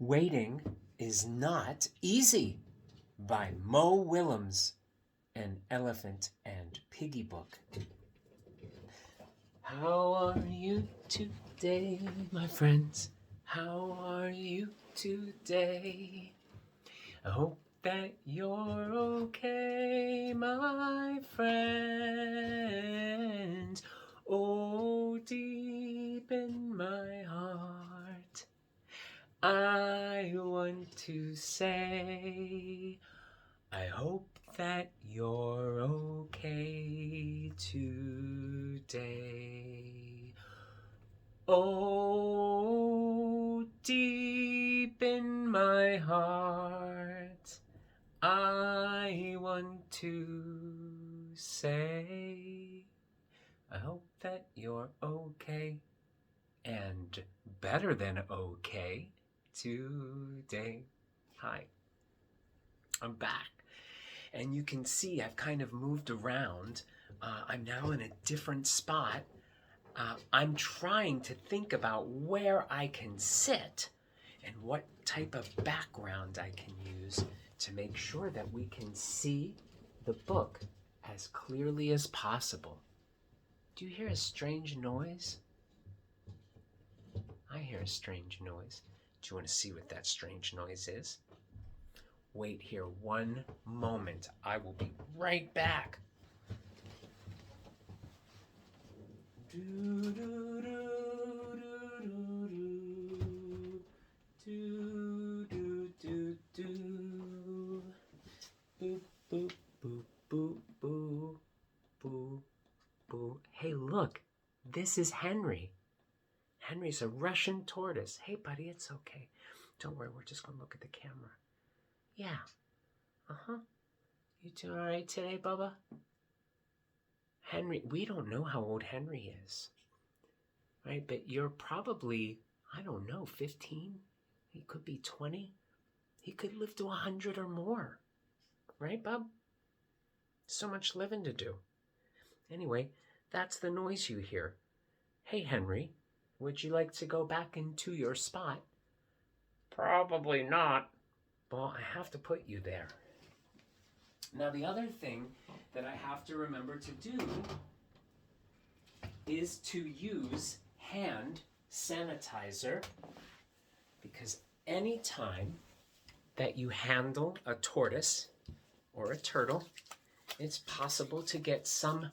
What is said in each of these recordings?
Waiting is Not Easy by Mo Willems, an elephant and piggy book. How are you today, my friends? How are you today? I hope that you're okay, my friends. Oh, deep in my heart, I want to say, I hope that you're okay today. Oh, deep in my heart, I want to say, I hope that you're okay and better than okay today. Hi, I'm back. And you can see I've kind of moved around. I'm now in a different spot. I'm trying to think about where I can sit and what type of background I can use to make sure that we can see the book as clearly as possible. Do you hear a strange noise? I hear a strange noise. Do you want to see what that strange noise is? Wait here one moment. I will be right back. Hey, look, this is Henry. Henry's a Russian tortoise. Hey, buddy, it's okay. Don't worry, we're just going to look at the camera. Yeah. Uh-huh. You doing all right today, Bubba? Henry, we don't know how old Henry is, right? But you're probably, I don't know, 15? He could be 20. He could live to 100 or more. Right, Bub? So much living to do. Anyway, that's the noise you hear. Hey, Henry, would you like to go back into your spot? Probably not. Well, I have to put you there. Now, the other thing that I have to remember to do is to use hand sanitizer, because anytime that you handle a tortoise or a turtle, it's possible to get some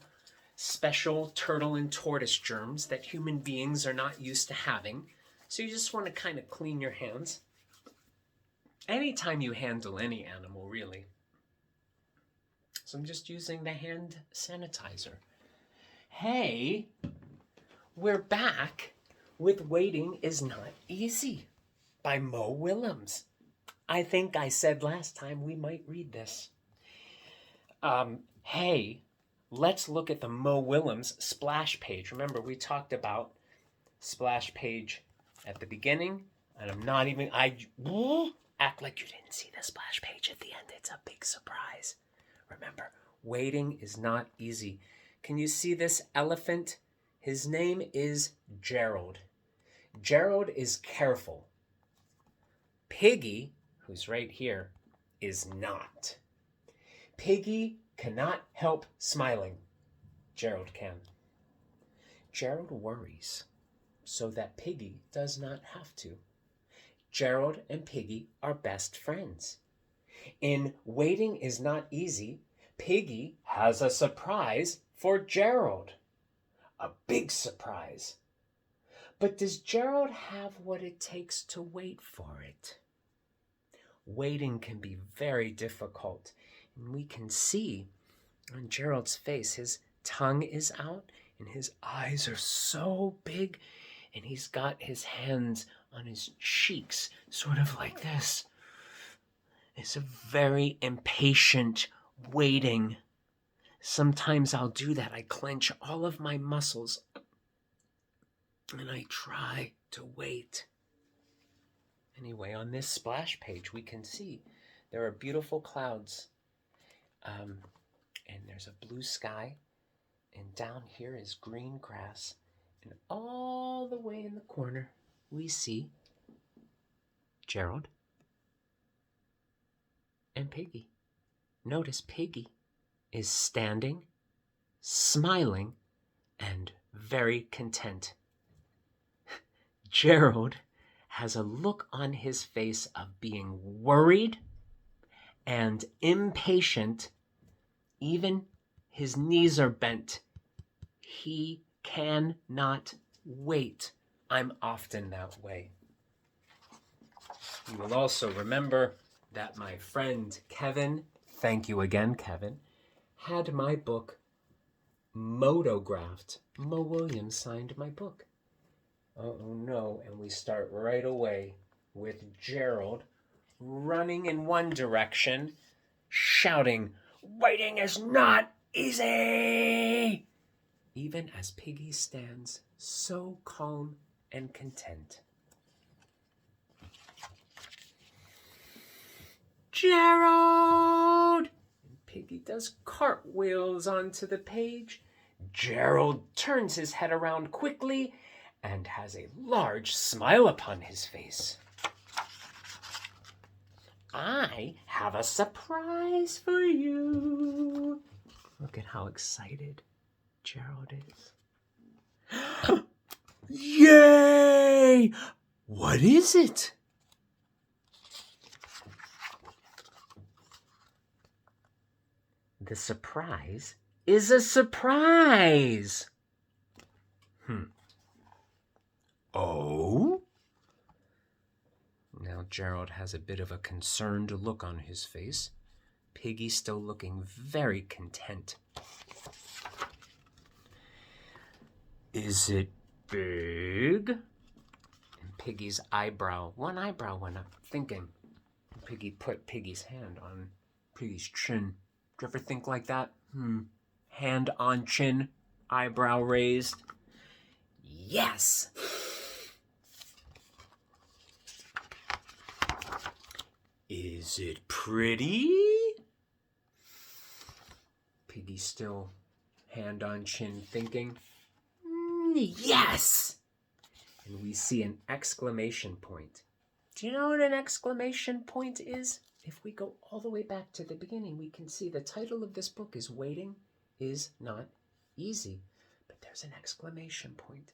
special turtle and tortoise germs that human beings are not used to having. So you just want to kind of clean your hands. Anytime you handle any animal, really. So I'm just using the hand sanitizer. Hey, we're back with Waiting is Not Easy by Mo Willems. I think I said last time we might read this. Hey, let's look at the Mo Willems splash page. Remember, we talked about splash page at the beginning, and I'm not even, act like you didn't see the splash page at the end. It's a big surprise. Remember, waiting is not easy. Can you see this elephant? His name is Gerald. Gerald is careful. Piggy, who's right here, is not. Piggy cannot help smiling. Gerald can. Gerald worries so that Piggy does not have to. Gerald and Piggy are best friends. In Waiting is Not Easy, Piggy has a surprise for Gerald. A big surprise. But does Gerald have what it takes to wait for it? Waiting can be very difficult. And we can see on Gerald's face, his tongue is out and his eyes are so big, and he's got his hands on his cheeks, sort of like this. It's a very impatient waiting. Sometimes I'll do that. I clench all of my muscles and I try to wait. Anyway, on this splash page, we can see there are beautiful clouds. And there's a blue sky. And down here is green grass. And all the way in the corner, we see Gerald and Piggy. Notice Piggy is standing, smiling, and very content. Gerald has a look on his face of being worried and impatient. Even his knees are bent. He cannot wait. I'm often that way. You will also remember that my friend Kevin, thank you again, Kevin, had my book motographed. Mo Willems signed my book. Oh no, and we start right away with Gerald running in one direction, shouting, "Waiting is not easy!" Even as Piggy stands so calm and content. Gerald! And Piggy does cartwheels onto the page. Gerald turns his head around quickly and has a large smile upon his face. I have a surprise for you. Look at how excited Gerald is. Yay! What is it? The surprise is a surprise. Oh? Now Gerald has a bit of a concerned look on his face. Piggy still looking very content. Is it big? And Piggy's one eyebrow went up, thinking. Piggy put Piggy's hand on Piggy's chin. Do you ever think like that? Hand on chin, eyebrow raised. Yes! Is it pretty? Piggy still hand on chin thinking. Yes! And we see an exclamation point. Do you know what an exclamation point is? If we go all the way back to the beginning, we can see the title of this book is Waiting is Not Easy. But there's an exclamation point.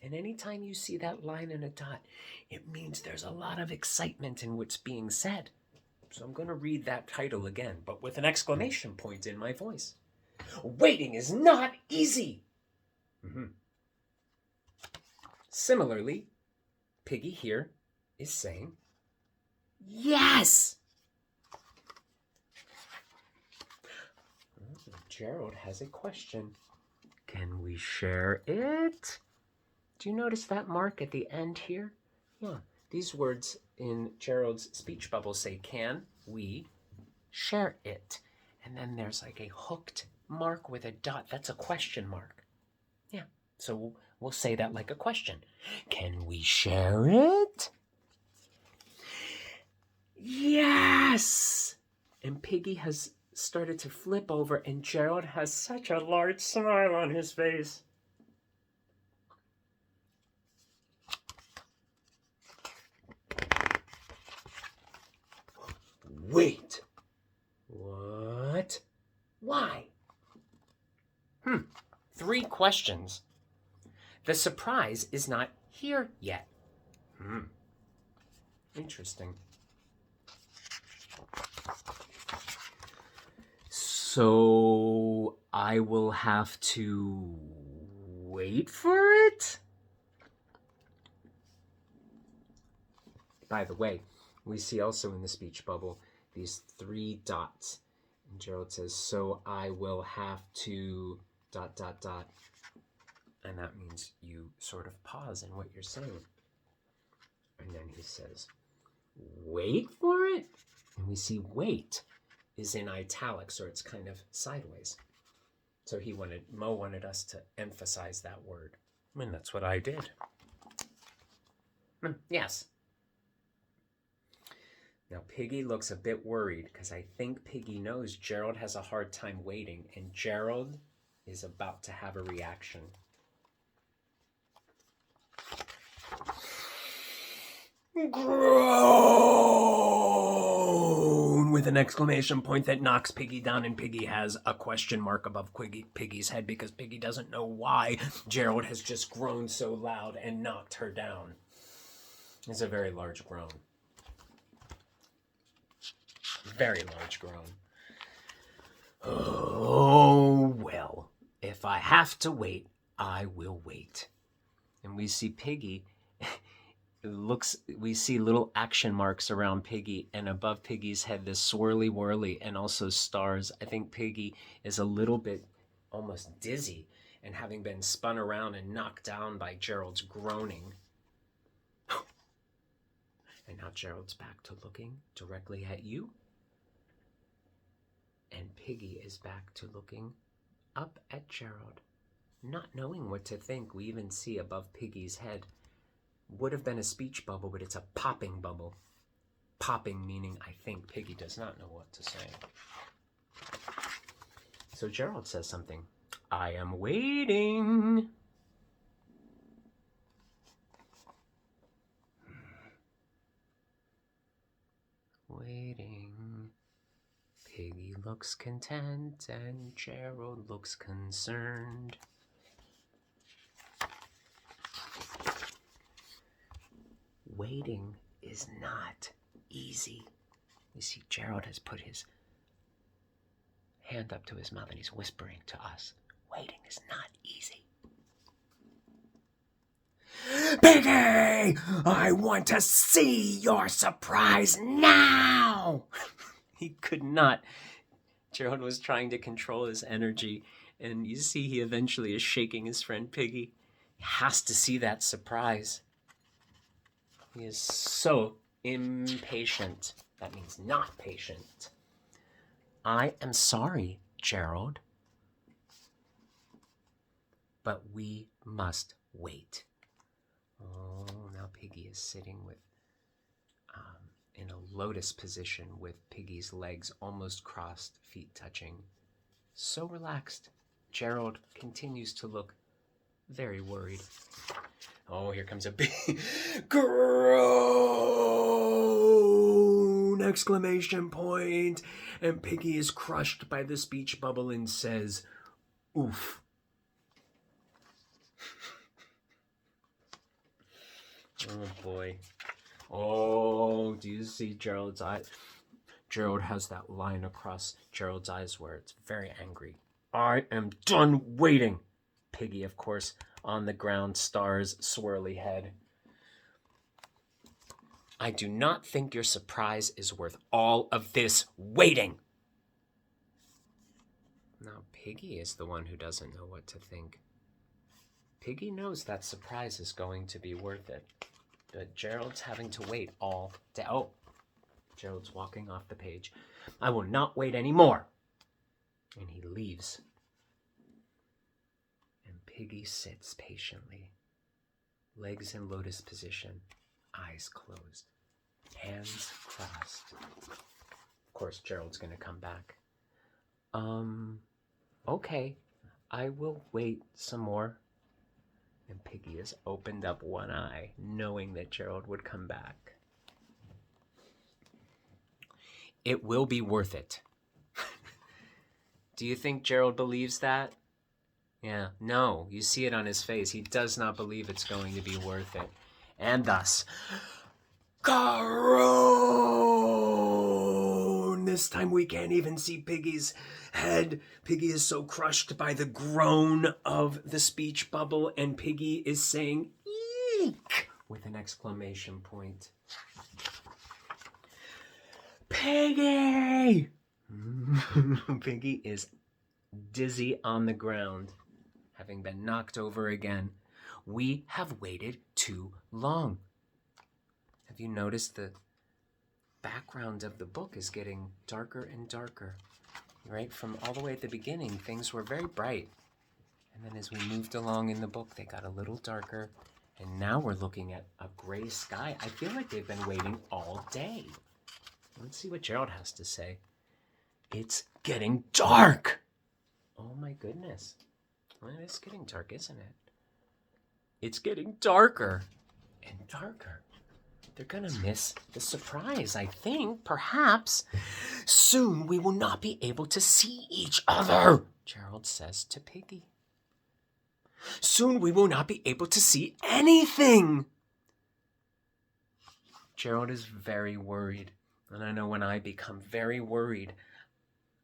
And anytime you see that line and a dot, it means there's a lot of excitement in what's being said. So I'm going to read that title again, but with an exclamation point in my voice. Waiting is not easy. Similarly, Piggy here is saying, yes! Gerald has a question. Can we share it? Do you notice that mark at the end here? Yeah, these words in Gerald's speech bubble say, can we share it? And then there's like a hooked mark with a dot. That's a question mark. Yeah, so we'll say that like a question. Can we share it? Yes! And Piggy has started to flip over, and Gerald has such a large smile on his face. Wait. What? Why? 3 questions. The surprise is not here yet. Interesting. So I will have to wait for it? By the way, we see also in the speech bubble these 3 dots. And Gerald says, so I will have to ... And that means you sort of pause in what you're saying. And then he says, wait for it? And we see wait is in italics, or it's kind of sideways. So Mo wanted us to emphasize that word. And that's what I did. Yes. Now Piggy looks a bit worried because I think Piggy knows Gerald has a hard time waiting, and Gerald is about to have a reaction. Grow! with an exclamation point that knocks Piggy down, and Piggy has a question mark above Piggy's head because Piggy doesn't know why Gerald has just groaned so loud and knocked her down. It's a very large groan. Very large groan. Oh, well, if I have to wait, I will wait. And we see Piggy... we see little action marks around Piggy, and above Piggy's head this swirly whirly and also stars. I think Piggy is a little bit almost dizzy, and having been spun around and knocked down by Gerald's groaning. And now Gerald's back to looking directly at you, and Piggy is back to looking up at Gerald, not knowing what to think. We even see above Piggy's head would have been a speech bubble, but it's a popping bubble. Popping meaning I think Piggy does not know what to say. So Gerald says something. I am waiting. Waiting. Piggy looks content and Gerald looks concerned. Waiting is not easy. You see, Gerald has put his hand up to his mouth and he's whispering to us. Waiting is not easy. Piggy! I want to see your surprise now! He could not. Gerald was trying to control his energy, and you see he eventually is shaking his friend Piggy. He has to see that surprise. He is so impatient. That means not patient. I am sorry, Gerald. But we must wait. Oh, now Piggy is sitting with, in a lotus position with Piggy's legs almost crossed, feet touching. So relaxed. Gerald continues to look very worried. Oh, here comes a big groan! Exclamation point! And Piggy is crushed by the speech bubble and says, oof. Oh boy. Oh, do you see Gerald's eye? Gerald has that line across Gerald's eyes where it's very angry. I am done waiting. Piggy, of course, on the ground, stars swirly head. I do not think your surprise is worth all of this waiting. Now, Piggy is the one who doesn't know what to think. Piggy knows that surprise is going to be worth it. But Gerald's having to wait all day. Oh, Gerald's walking off the page. I will not wait anymore. And he leaves. And Piggy sits patiently. Legs in lotus position. Eyes closed. Hands crossed. Of course, Gerald's going to come back. Okay. I will wait some more. And Piggy has opened up one eye, knowing that Gerald would come back. It will be worth it. Do you think Gerald believes that? Yeah, no, you see it on his face. He does not believe it's going to be worth it. And thus, groan! This time we can't even see Piggy's head. Piggy is so crushed by the groan of the speech bubble, and Piggy is saying, eek, with an exclamation point. Piggy! Piggy is dizzy on the ground, having been knocked over again. We have waited too long. Have you noticed the background of the book is getting darker and darker? Right? From all the way at the beginning, things were very bright. And then as we moved along in the book, they got a little darker. And now we're looking at a gray sky. I feel like they've been waiting all day. Let's see what Gerald has to say. It's getting dark! Oh my goodness. Well, it's getting dark, isn't it? It's getting darker and darker. They're gonna miss the surprise, I think, perhaps. Soon we will not be able to see each other, Gerald says to Piggy. Soon we will not be able to see anything. Gerald is very worried. And I know when I become very worried,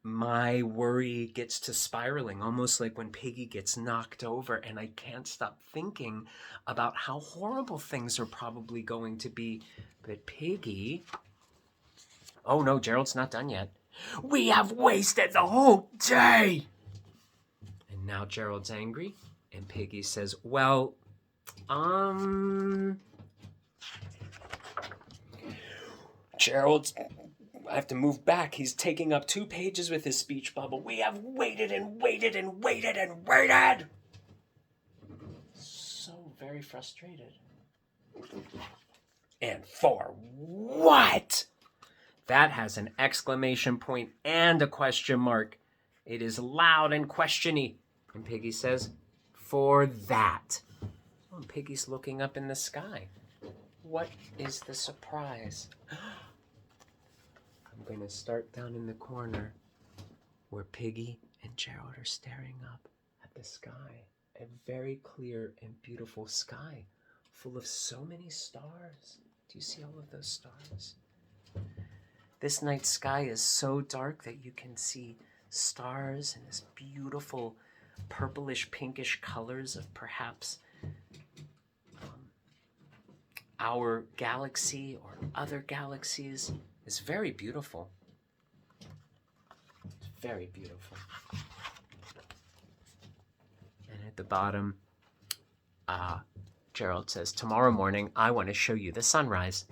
my worry gets to spiraling, almost like when Piggy gets knocked over, and I can't stop thinking about how horrible things are probably going to be. But Piggy... Oh no, Gerald's not done yet. We have wasted the whole day! And now Gerald's angry, and Piggy says, well, Gerald's... I have to move back. He's taking up 2 pages with his speech bubble. We have waited and waited and waited and waited. So very frustrated. And for what? That has an exclamation point and a question mark. It is loud and questiony. And Piggy says, for that. Oh, and Piggy's looking up in the sky. What is the surprise? I'm going to start down in the corner where Piggy and Gerald are staring up at the sky. A very clear and beautiful sky full of so many stars. Do you see all of those stars? This night sky is so dark that you can see stars in this beautiful purplish pinkish colors of perhaps our galaxy or other galaxies. It's very beautiful. It's very beautiful. And at the bottom, Gerald says, tomorrow morning, I want to show you the sunrise.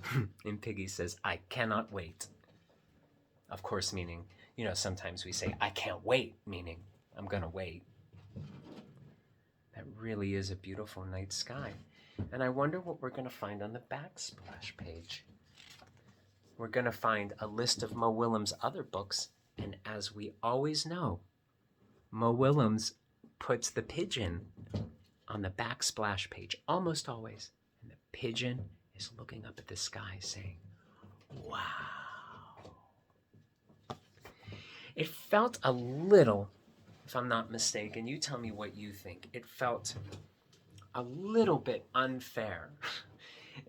And Piggy says, I cannot wait. Of course, meaning, you know, sometimes we say, I can't wait, meaning I'm going to wait. That really is a beautiful night sky. And I wonder what we're going to find on the backsplash page. We're going to find a list of Mo Willems' other books, and as we always know, Mo Willems puts the pigeon on the backsplash page, almost always, and the pigeon is looking up at the sky saying, wow. It felt a little, if I'm not mistaken, you tell me what you think, it felt a little bit unfair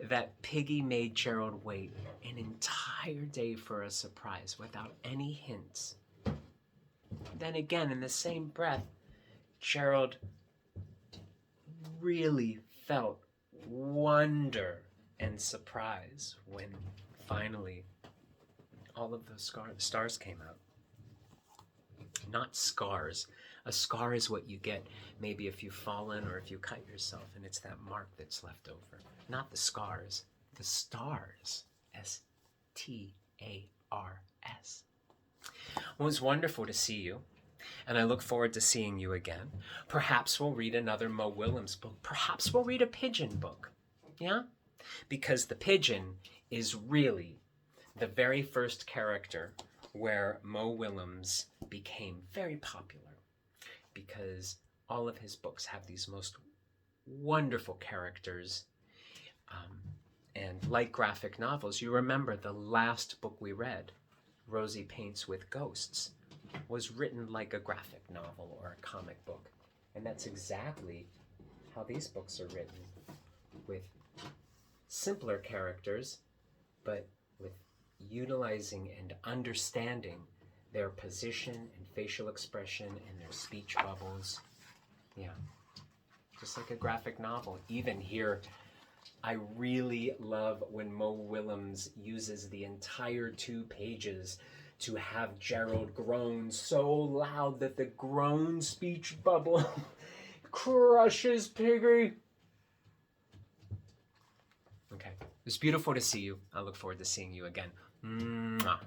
that Piggy made Gerald wait an entire day for a surprise without any hints. Then again, in the same breath, Gerald really felt wonder and surprise when finally all of those stars came out. Not scars. A scar is what you get maybe if you've fallen or if you cut yourself, and it's that mark that's left over. Not the scars, the stars. S-T-A-R-S. Well, it was wonderful to see you, and I look forward to seeing you again. Perhaps we'll read another Mo Willems book. Perhaps we'll read a pigeon book. Yeah? Because the pigeon is really the very first character where Mo Willems became very popular, because all of his books have these most wonderful characters. And like graphic novels, you remember the last book we read, Rosie Paints with Ghosts, was written like a graphic novel or a comic book. And that's exactly how these books are written, with simpler characters, but with utilizing and understanding their position and facial expression and their speech bubbles. Yeah, just like a graphic novel. Even here, I really love when Mo Willems uses the entire 2 pages to have Gerald groan so loud that the groan speech bubble crushes Piggy. Okay, it was beautiful to see you. I look forward to seeing you again. Mwah.